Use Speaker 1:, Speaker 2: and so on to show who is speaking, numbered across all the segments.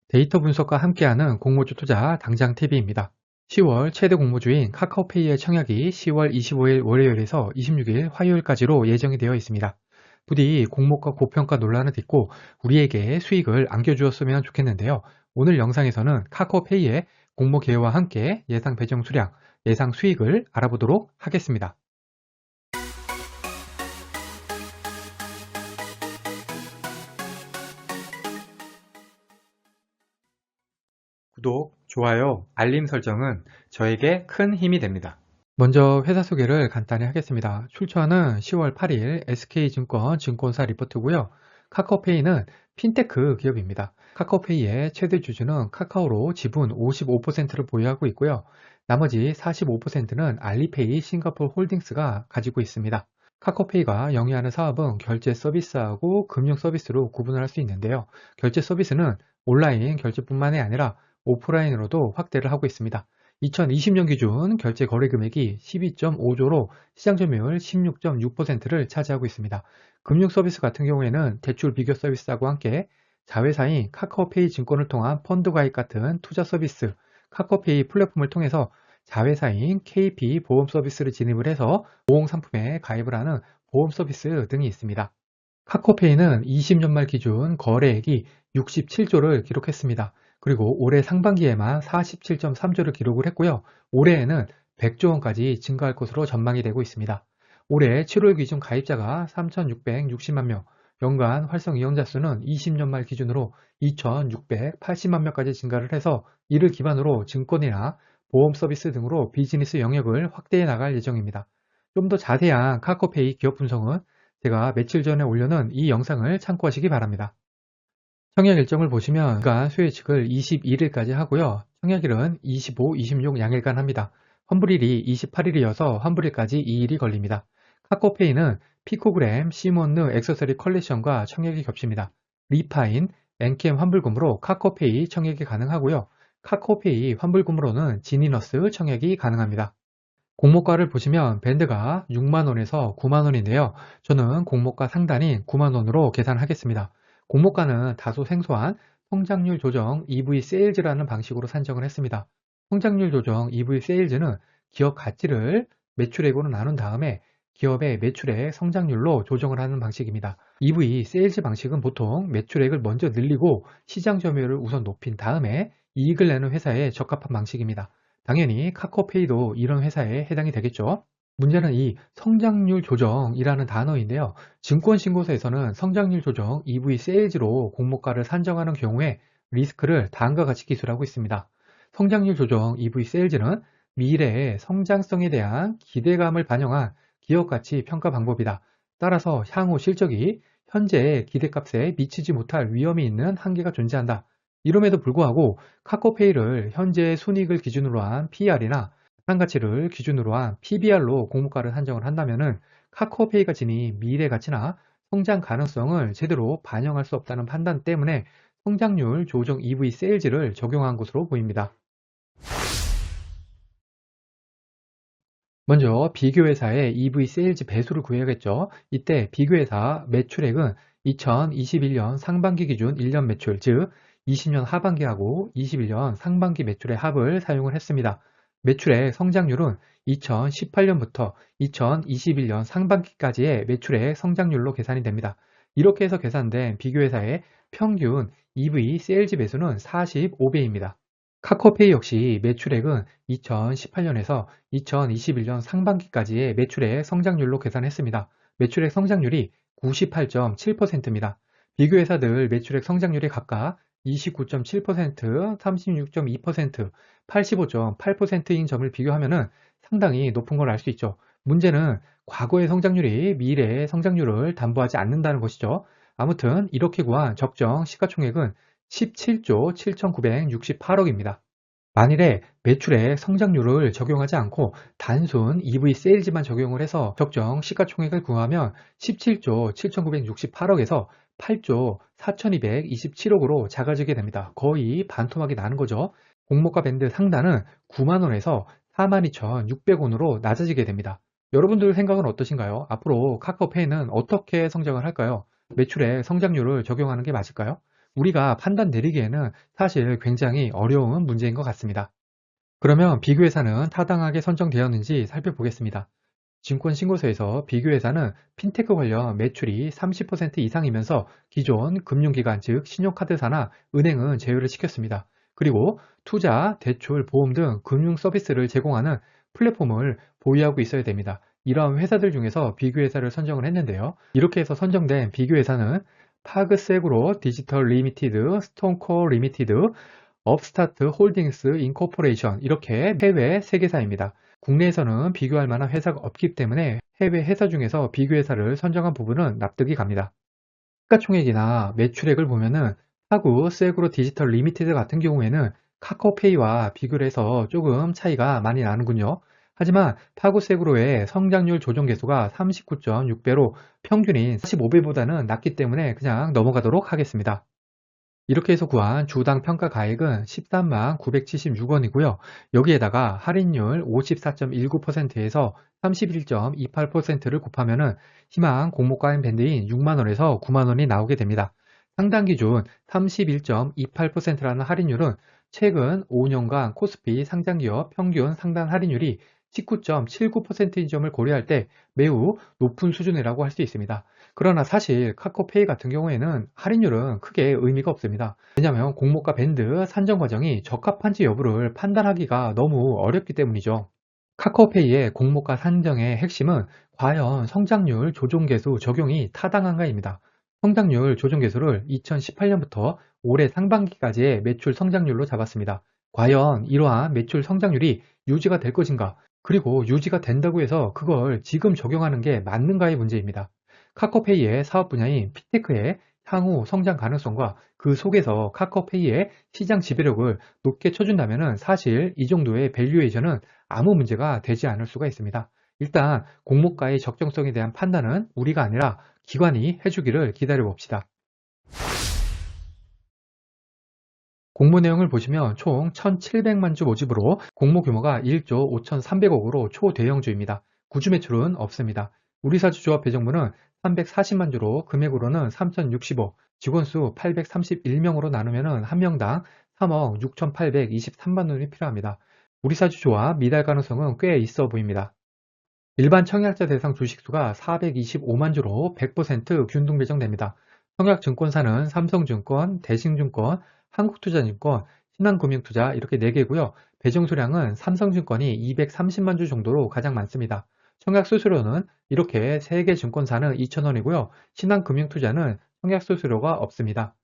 Speaker 1: 데이터 분석과 함께하는 공모주 투자 당장 TV입니다. 10월 최대 공모주인 카카오페이의 청약이 10월 25일 월요일에서 26일 화요일까지로 예정이 되어 있습니다. 부디 공모가 고평가 논란을 딛고 우리에게 수익을 안겨주었으면 좋겠는데요. 오늘 영상에서는 카카오페이의 공모 개요와 함께 예상 배정 수량, 예상 수익을 알아보도록 하겠습니다. 구독, 좋아요, 알림 설정은 저에게 큰 힘이 됩니다. 먼저 회사 소개를 간단히 하겠습니다. 출처는 10월 8일 SK증권 증권사 리포트고요. 카카오페이는 핀테크 기업입니다. 카카오페이의 최대 주주는 카카오로 지분 55%를 보유하고 있고요. 나머지 45%는 알리페이 싱가포르 홀딩스가 가지고 있습니다. 카카오페이가 영위하는 사업은 결제 서비스하고 금융 서비스로 구분을 할 수 있는데요. 결제 서비스는 온라인 결제뿐만이 아니라 오프라인으로도 확대를 하고 있습니다. 2020년 기준 결제 거래 금액이 12.5조로 시장 점유율 16.6%를 차지하고 있습니다. 금융 서비스 같은 경우에는 대출 비교 서비스하고 함께 자회사인 카카오페이 증권을 통한 펀드 가입 같은 투자 서비스, 카카오페이 플랫폼을 통해서 자회사인 KP 보험 서비스를 진입을 해서 보험 상품에 가입을 하는 보험 서비스 등이 있습니다. 카카오페이는 20년 말 기준 거래액이 67조를 기록했습니다. 그리고 올해 상반기에만 47.3조를 기록을 했고요. 올해에는 100조 원까지 증가할 것으로 전망이 되고 있습니다. 올해 7월 기준 가입자가 3,660만 명, 연간 활성 이용자 수는 20년 말 기준으로 2,680만 명까지 증가를 해서 이를 기반으로 증권이나 보험 서비스 등으로 비즈니스 영역을 확대해 나갈 예정입니다. 좀 더 자세한 카카오페이 기업 분석은 제가 며칠 전에 올려놓은 이 영상을 참고하시기 바랍니다. 청약 일정을 보시면 주간 수요일을 21일까지 하고요. 청약일은 25, 26 양일간 합니다. 환불일이 28일이어서 환불일까지 2일이 걸립니다. 카카오페이는 피코그램, 시몬느 액세서리 컬렉션과 청약이 겹칩니다. 리파인, 엔캠 환불금으로 카카오페이 청약이 가능하고요. 카카오페이 환불금으로는 지니너스 청약이 가능합니다. 공모가를 보시면 밴드가 6만원에서 9만원인데요. 저는 공모가 상단인 9만원으로 계산하겠습니다. 공모가는 다소 생소한 성장률 조정 EV 세일즈라는 방식으로 산정을 했습니다. 성장률 조정 EV 세일즈는 기업 가치를 매출액으로 나눈 다음에 기업의 매출액 성장률로 조정을 하는 방식입니다. EV 세일즈 방식은 보통 매출액을 먼저 늘리고 시장 점유율을 우선 높인 다음에 이익을 내는 회사에 적합한 방식입니다. 당연히 카카오페이도 이런 회사에 해당이 되겠죠. 문제는 이 성장률 조정이라는 단어인데요. 증권신고서에서는 성장률 조정 EV 세일즈로 공모가를 산정하는 경우에 리스크를 다음과 같이 기술하고 있습니다. 성장률 조정 EV 세일즈는 미래의 성장성에 대한 기대감을 반영한 기업가치 평가 방법이다. 따라서 향후 실적이 현재의 기대값에 미치지 못할 위험이 있는 한계가 존재한다. 이름에도 불구하고 카카오페이를 현재의 순이익을 기준으로 한 PR이나 가치를 기준으로 한 PBR로 공모가를 산정을 한다면 카카오페이가 지닌 미래 가치나 성장 가능성을 제대로 반영할 수 없다는 판단 때문에 성장률 조정 EV 세일즈를 적용한 것으로 보입니다. 먼저 비교회사의 EV 세일즈 배수를 구해야겠죠. 이때 비교회사 매출액은 2021년 상반기 기준 1년 매출, 즉 20년 하반기하고 21년 상반기 매출의 합을 사용을 했습니다. 매출의 성장률은 2018년부터 2021년 상반기까지의 매출의 성장률로 계산이 됩니다. 이렇게 해서 계산된 비교회사의 평균 EV 세일즈 배수는 45배입니다. 카카오페이 역시 매출액은 2018년에서 2021년 상반기까지의 매출액 성장률로 계산했습니다. 매출액 성장률이 98.7%입니다. 비교 회사들 매출액 성장률이 각각 29.7%, 36.2%, 85.8%인 점을 비교하면 상당히 높은 걸 알 수 있죠. 문제는 과거의 성장률이 미래의 성장률을 담보하지 않는다는 것이죠. 아무튼 이렇게 구한 적정 시가총액은 17조 7,968억입니다. 만일에 매출액 성장률을 적용하지 않고 단순 EV 세일즈만 적용을 해서 적정 시가총액을 구하면 17조 7,968억에서 8조 4,227억으로 작아지게 됩니다. 거의 반토막이 나는 거죠. 공모가 밴드 상단은 9만원에서 42,600원으로 낮아지게 됩니다. 여러분들 생각은 어떠신가요? 앞으로 카카오페이는 어떻게 성장을 할까요? 매출액 성장률을 적용하는 게 맞을까요? 우리가 판단 내리기에는 사실 굉장히 어려운 문제인 것 같습니다. 그러면 비교회사는 타당하게 선정되었는지 살펴보겠습니다. 증권신고서에서 비교회사는 핀테크 관련 매출이 30% 이상이면서 기존 금융기관 즉 신용카드사나 은행은 제외를 시켰습니다. 그리고 투자, 대출, 보험 등 금융 서비스를 제공하는 플랫폼을 보유하고 있어야 됩니다. 이러한 회사들 중에서 비교회사를 선정을 했는데요. 이렇게 해서 선정된 비교회사는 파그세그로 디지털 리미티드, 스톤코어 리미티드, 업스타트 홀딩스 인코퍼레이션 이렇게 해외 3개사입니다. 국내에서는 비교할 만한 회사가 없기 때문에 해외 회사 중에서 비교회사를 선정한 부분은 납득이 갑니다. 시가총액이나 매출액을 보면은 파구 세그로 디지털 리미티드 같은 경우에는 카카오페이와 비교를 해서 조금 차이가 많이 나는군요. 하지만 파구 세그로의 성장률 조정 계수가 39.6배로 평균인 45배보다는 낮기 때문에 그냥 넘어가도록 하겠습니다. 이렇게 해서 구한 주당 평가 가액은 13만 976원이고요. 여기에다가 할인율 54.19%에서 31.28%를 곱하면은 희망 공모가액 밴드인 6만원에서 9만원이 나오게 됩니다. 상단 기준 31.28%라는 할인율은 최근 5년간 코스피 상장기업 평균 상단 할인율이 19.79%인 점을 고려할 때 매우 높은 수준이라고 할 수 있습니다. 그러나 사실 카카오페이 같은 경우에는 할인율은 크게 의미가 없습니다. 왜냐하면 공모가 밴드 산정 과정이 적합한지 여부를 판단하기가 너무 어렵기 때문이죠. 카카오페이의 공모가 산정의 핵심은 과연 성장률 조정계수 적용이 타당한가입니다. 성장률 조정계수를 2018년부터 올해 상반기까지의 매출 성장률로 잡았습니다. 과연 이러한 매출 성장률이 유지가 될 것인가? 그리고 유지가 된다고 해서 그걸 지금 적용하는 게 맞는가의 문제입니다. 카카오페이의 사업 분야인 핀테크의 향후 성장 가능성과 그 속에서 카카오페이의 시장 지배력을 높게 쳐준다면 사실 이 정도의 밸류에이션은 아무 문제가 되지 않을 수가 있습니다. 일단 공모가의 적정성에 대한 판단은 우리가 아니라 기관이 해주기를 기다려 봅시다. 공모 내용을 보시면 총 1,700만 주 모집으로 공모 규모가 1조 5,300억으로 초대형주입니다. 구주 매출은 없습니다. 우리사주 조합 배정부는 340만 주로 금액으로는 3,060억, 직원수 831명으로 나누면 한 명당 3억 6,823만 원이 필요합니다. 우리사주 조합 미달 가능성은 꽤 있어 보입니다. 일반 청약자 대상 주식수가 425만 주로 100% 균등 배정됩니다. 청약증권사는 삼성증권, 대신증권, 한국투자증권, 신한금융투자 이렇게 4개고요. 배정 수량은 삼성증권이 230만 주 정도로 가장 많습니다. 청약 수수료는 이렇게 3개 증권사는 2,000원이고요. 신한금융투자는 청약 수수료가 없습니다.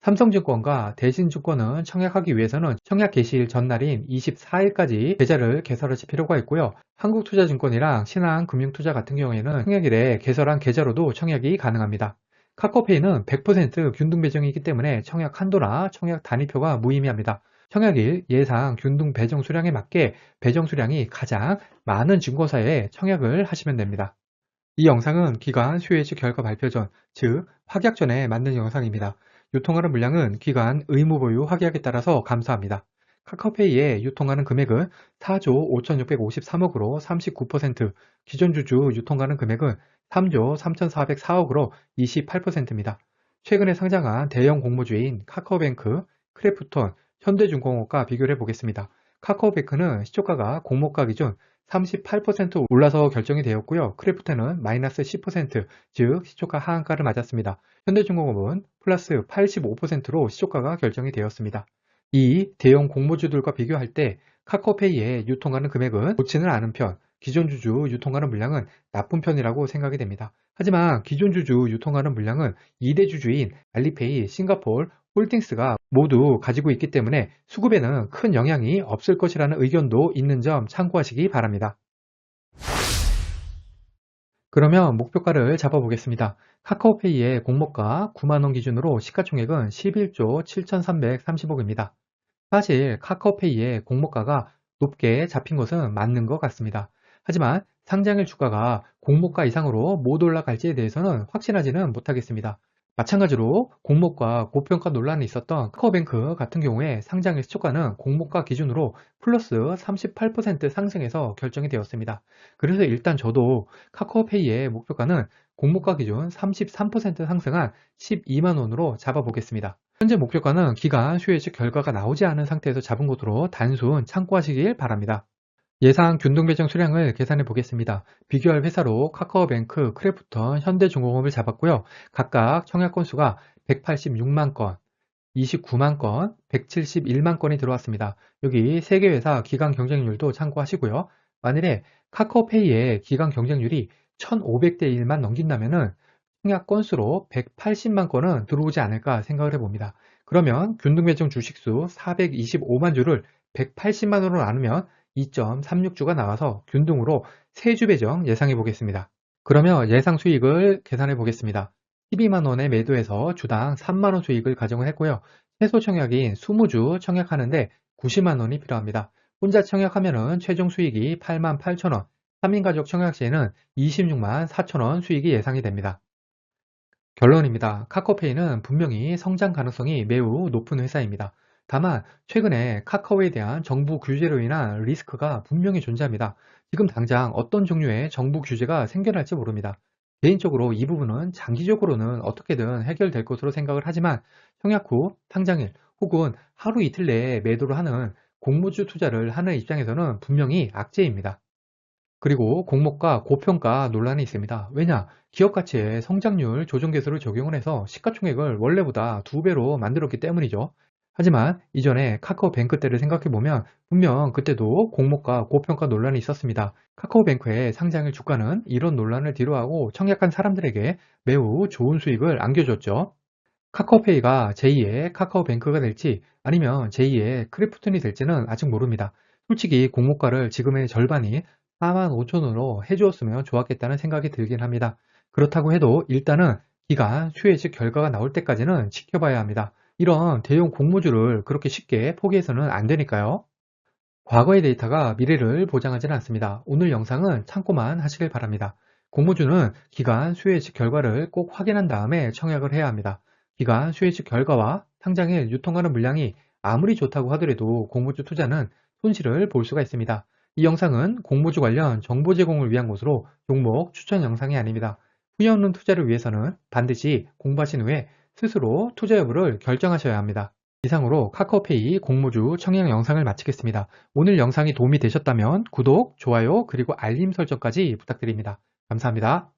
Speaker 1: 삼성증권과 대신증권은 청약하기 위해서는 청약 개시일 전날인 24일까지 계좌를 개설하실 필요가 있고요. 한국투자증권이랑 신한금융투자 같은 경우에는 청약일에 개설한 계좌로도 청약이 가능합니다. 카카오페이는 100% 균등 배정이기 때문에 청약 한도나 청약 단위표가 무의미합니다. 청약일 예상 균등 배정 수량에 맞게 배정 수량이 가장 많은 증권사에 청약을 하시면 됩니다. 이 영상은 기관 수혜주 결과 발표 전, 즉 확약 전에 만든 영상입니다. 유통하는 물량은 기관 의무 보유 확약에 따라서 감소합니다. 카카오페이에 유통하는 금액은 4조 5,653억으로 39%, 기존 주주 유통하는 금액은 3조 3,404억으로 28%입니다. 최근에 상장한 대형 공모주인 카카오뱅크, 크래프톤, 현대중공업과 비교를 해보겠습니다. 카카오뱅크는 시초가가 공모가 기준 38% 올라서 결정이 되었고요. 크래프톤은 마이너스 10%, 즉 시초가 하한가를 맞았습니다. 현대중공업은 플러스 85%로 시초가가 결정이 되었습니다. 이 대형 공모주들과 비교할 때 카카오페이에 유통하는 금액은 좋지는 않은 편, 기존 주주 유통하는 물량은 나쁜 편이라고 생각이 됩니다. 하지만 기존 주주 유통하는 물량은 2대 주주인 알리페이, 싱가포르, 홀딩스가 모두 가지고 있기 때문에 수급에는 큰 영향이 없을 것이라는 의견도 있는 점 참고하시기 바랍니다. 그러면 목표가를 잡아보겠습니다. 카카오페이의 공모가 9만원 기준으로 시가총액은 11조 7,330억입니다. 사실 카카오페이의 공모가가 높게 잡힌 것은 맞는 것 같습니다. 하지만 상장일 주가가 공모가 이상으로 못 올라갈지에 대해서는 확신하지는 못하겠습니다. 마찬가지로 공모가 고평가 논란이 있었던 카카오뱅크 같은 경우에 상장일 시초가는 공모가 기준으로 플러스 38% 상승해서 결정이 되었습니다. 그래서 일단 저도 카카오페이의 목표가는 공모가 기준 33% 상승한 12만원으로 잡아보겠습니다. 현재 목표가는 기간 수요 예측 결과가 나오지 않은 상태에서 잡은 것으로 단순 참고하시길 바랍니다. 예상 균등배정 수량을 계산해 보겠습니다. 비교할 회사로 카카오뱅크, 크래프톤, 현대중공업을 잡았고요. 각각 청약 건수가 186만 건, 29만 건, 171만 건이 들어왔습니다. 여기 3개 회사 기간 경쟁률도 참고하시고요. 만일에 카카오페이의 기간 경쟁률이 1500대 1만 넘긴다면은 청약 건수로 180만 건은 들어오지 않을까 생각을 해봅니다. 그러면 균등배정 주식수 425만 주를 180만으로 나누면 2.36주가 나와서 균등으로 3주 배정 예상해 보겠습니다. 그러면 예상 수익을 계산해 보겠습니다. 12만 원에 매도해서 주당 3만 원 수익을 가정을 했고요. 최소 청약인 20주 청약하는데 90만 원이 필요합니다. 혼자 청약하면 최종 수익이 8만 8천 원, 3인 가족 청약 시에는 26만 4천 원 수익이 예상이 됩니다. 결론입니다. 카카오페이는 분명히 성장 가능성이 매우 높은 회사입니다. 다만 최근에 카카오에 대한 정부 규제로 인한 리스크가 분명히 존재합니다. 지금 당장 어떤 종류의 정부 규제가 생겨날지 모릅니다. 개인적으로 이 부분은 장기적으로는 어떻게든 해결될 것으로 생각을 하지만 청약 후 상장일 혹은 하루 이틀 내에 매도를 하는 공모주 투자를 하는 입장에서는 분명히 악재입니다. 그리고 공모가 고평가 논란이 있습니다. 왜냐? 기업 가치에 성장률 조정계수를 적용을 해서 시가총액을 원래보다 2배로 만들었기 때문이죠. 하지만 이전에 카카오뱅크 때를 생각해보면 분명 그때도 공모가 고평가 논란이 있었습니다. 카카오뱅크의 상장일 주가는 이런 논란을 뒤로하고 청약한 사람들에게 매우 좋은 수익을 안겨줬죠. 카카오페이가 제2의 카카오뱅크가 될지 아니면 제2의 크래프톤이 될지는 아직 모릅니다. 솔직히 공모가를 지금의 절반인 4만 5천원으로 해주었으면 좋았겠다는 생각이 들긴 합니다. 그렇다고 해도 일단은 기간 수요 예측 결과가 나올 때까지는 지켜봐야 합니다. 이런 대형 공모주를 그렇게 쉽게 포기해서는 안 되니까요. 과거의 데이터가 미래를 보장하지는 않습니다. 오늘 영상은 참고만 하시길 바랍니다. 공모주는 기간 수요 예측 결과를 꼭 확인한 다음에 청약을 해야 합니다. 기간 수요 예측 결과와 상장일 유통하는 물량이 아무리 좋다고 하더라도 공모주 투자는 손실을 볼 수가 있습니다. 이 영상은 공모주 관련 정보 제공을 위한 것으로 종목 추천 영상이 아닙니다. 후회 없는 투자를 위해서는 반드시 공부하신 후에 스스로 투자 여부를 결정하셔야 합니다. 이상으로 카카오페이 공모주 청약 영상을 마치겠습니다. 오늘 영상이 도움이 되셨다면 구독, 좋아요, 그리고 알림 설정까지 부탁드립니다. 감사합니다.